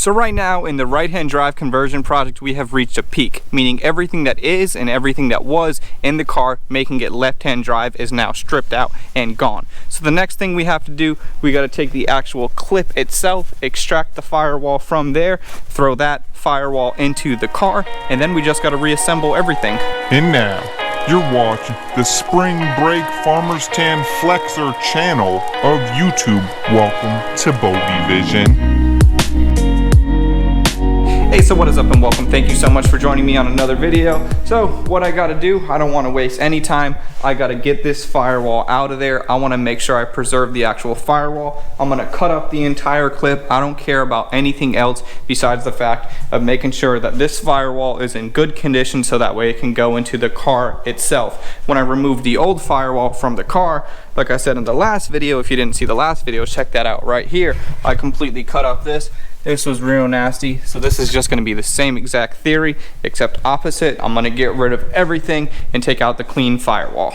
So right now in the right-hand drive conversion project, we have reached a peak, meaning everything that is and everything that was in the car making it left-hand drive is now stripped out and gone. So the next thing we have to do, we got to take the actual clip itself, extract the firewall from there, throw that firewall into the car, and then we just got to reassemble everything. And now, you're watching the Spring Break Farmer's Tan Flexer channel of YouTube. Welcome to BodeVision. Hey, so what is up and welcome. Thank you so much for joining me on another video. So what I gotta do, I don't wanna waste any time. I gotta get this firewall out of there. I wanna make sure I preserve the actual firewall. I'm gonna cut up the entire clip. I don't care about anything else besides the fact of making sure that this firewall is in good condition so that way it can go into the car itself. When I remove the old firewall from the car, like I said in the last video, if you didn't see the last video, check that out right here. I completely cut up this. This was real nasty, so this is just going to be the same exact theory except opposite. I'm going to get rid of everything and take out the clean firewall.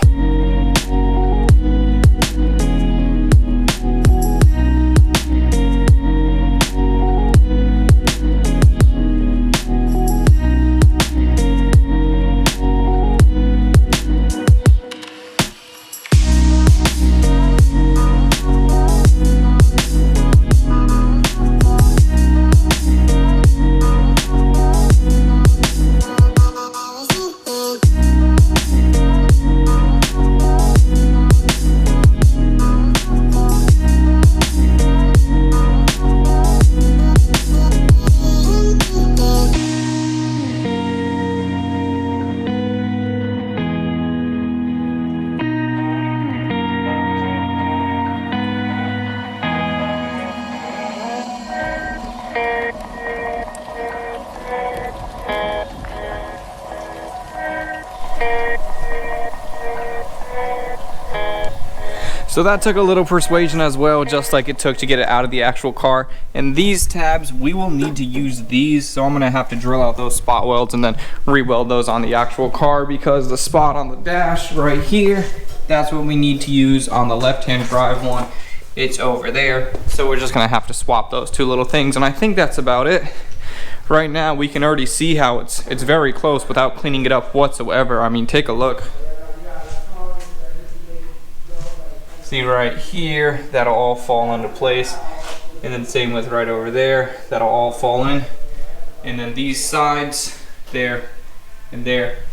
So that took a little persuasion as well, just like it took to get it out of the actual car. And these tabs, we will need to use these, so I'm gonna have to drill out those spot welds and then re-weld those on the actual car, because the spot on the dash right here, that's what we need to use on the left-hand drive one. It's over there, so we're just gonna have to swap those two little things, and I think that's about it. Right now, we can already see how it's very close without cleaning it up whatsoever. I mean, take a look. See right here, that'll all fall into place. And then same with right over there, that'll all fall in. And then these sides, there and there,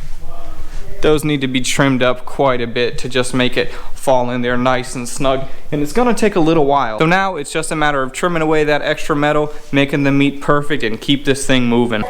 those need to be trimmed up quite a bit to just make it fall in there nice and snug. And it's gonna take a little while. So now it's just a matter of trimming away that extra metal, making the meat perfect, and keep this thing moving.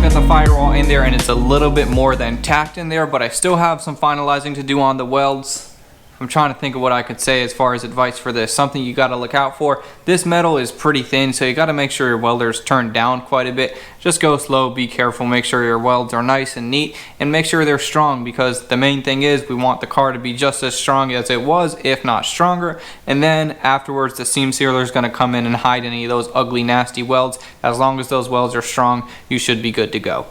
The firewall in there and it's a little bit more than tacked in there, but I still have some finalizing to do on the welds. I'm trying to think of what I could say as far as advice for this. Something you got to look out for. This metal is pretty thin, so you got to make sure your welder's turned down quite a bit. Just go slow, be careful, make sure your welds are nice and neat, and make sure they're strong, because the main thing is we want the car to be just as strong as it was, if not stronger. And then afterwards, the seam sealer is going to come in and hide any of those ugly, nasty welds. As long as those welds are strong, you should be good to go.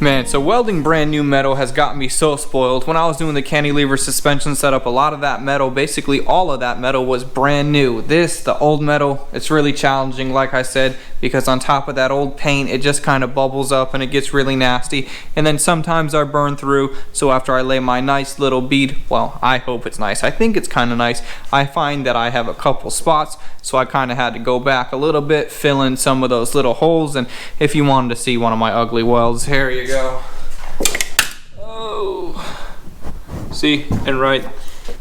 Man, so welding brand new metal has gotten me so spoiled. When I was doing the cantilever suspension setup, a lot of that metal, basically all of that metal, was brand new. This, the old metal, it's really challenging, like I said, because on top of that old paint it just kind of bubbles up and it gets really nasty, and then sometimes I burn through. So after I lay my nice little bead, well, I hope it's nice, I think it's kind of nice, I find that I have a couple spots, so I kind of had to go back a little bit, fill in some of those little holes. And if you wanted to see one of my ugly welds, here you go. Oh, see, and right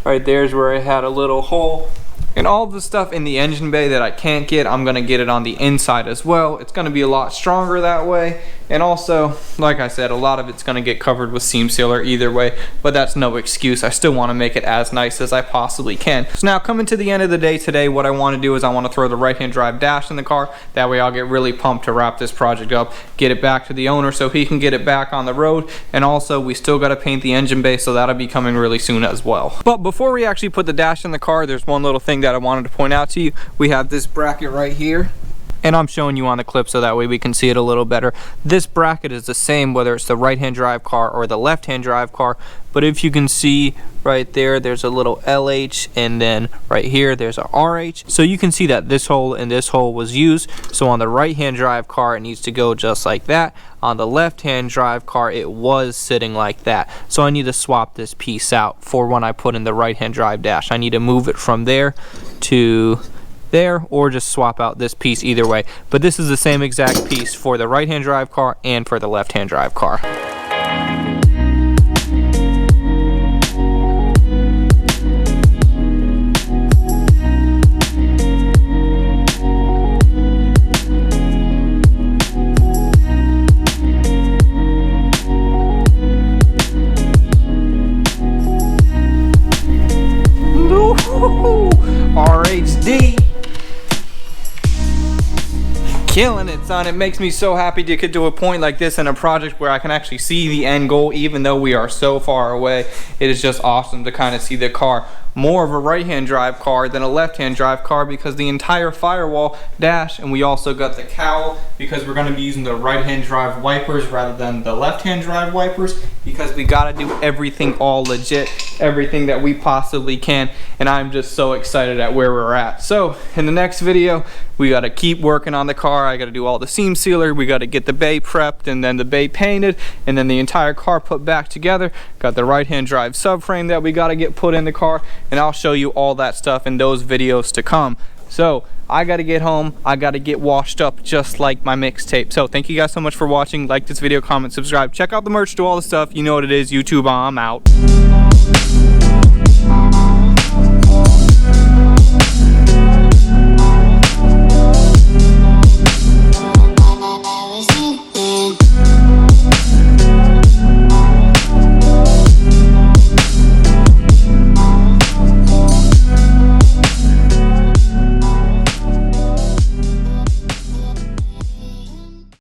there's where I had a little hole. And all the stuff in the engine bay that I can't get, I'm gonna get it on the inside as well. It's gonna be a lot stronger that way. And also, like I said, a lot of it's gonna get covered with seam sealer either way, but that's no excuse. I still wanna make it as nice as I possibly can. So now, coming to the end of the day today, what I wanna do is I wanna throw the right-hand drive dash in the car. That way I'll get really pumped to wrap this project up, get it back to the owner so he can get it back on the road. And also, we still gotta paint the engine bay, so that'll be coming really soon as well. But before we actually put the dash in the car, there's one little thing that I wanted to point out to you. We have this bracket right here, and I'm showing you on the clip so that way we can see it a little better. This bracket is the same whether it's the right-hand drive car or the left-hand drive car, but if you can see right there, there's a little LH, and then right here there's a RH. So you can see that this hole and this hole was used. So on the right-hand drive car, it needs to go just like that. On the left-hand drive car, it was sitting like that. So I need to swap this piece out for when I put in the right-hand drive dash. I need to move it from there to there, or just swap out this piece, either way. But this is the same exact piece for the right-hand drive car and for the left-hand drive car. RHD. Killing it, son. It makes me so happy to get to a point like this in a project where I can actually see the end goal, even though we are so far away. It is just awesome to kind of see the car more of a right-hand drive car than a left-hand drive car, because the entire firewall dash, and we also got the cowl because we're going to be using the right-hand drive wipers rather than the left-hand drive wipers, because we got to do everything all legit, everything that we possibly can. And I'm just so excited at where we're at. So in the next video, we got to keep working on the car. I got to do all the seam sealer, we got to get the bay prepped, and then the bay painted, and then the entire car put back together. Got the right-hand drive subframe that we got to get put in the car, and I'll show you all that stuff in those videos to come. So I got to get home, I got to get washed up just like my mixtape. So thank you guys so much for watching. Like this video, comment, subscribe, check out the merch, do all the stuff. You know what it is, YouTube. I'm out.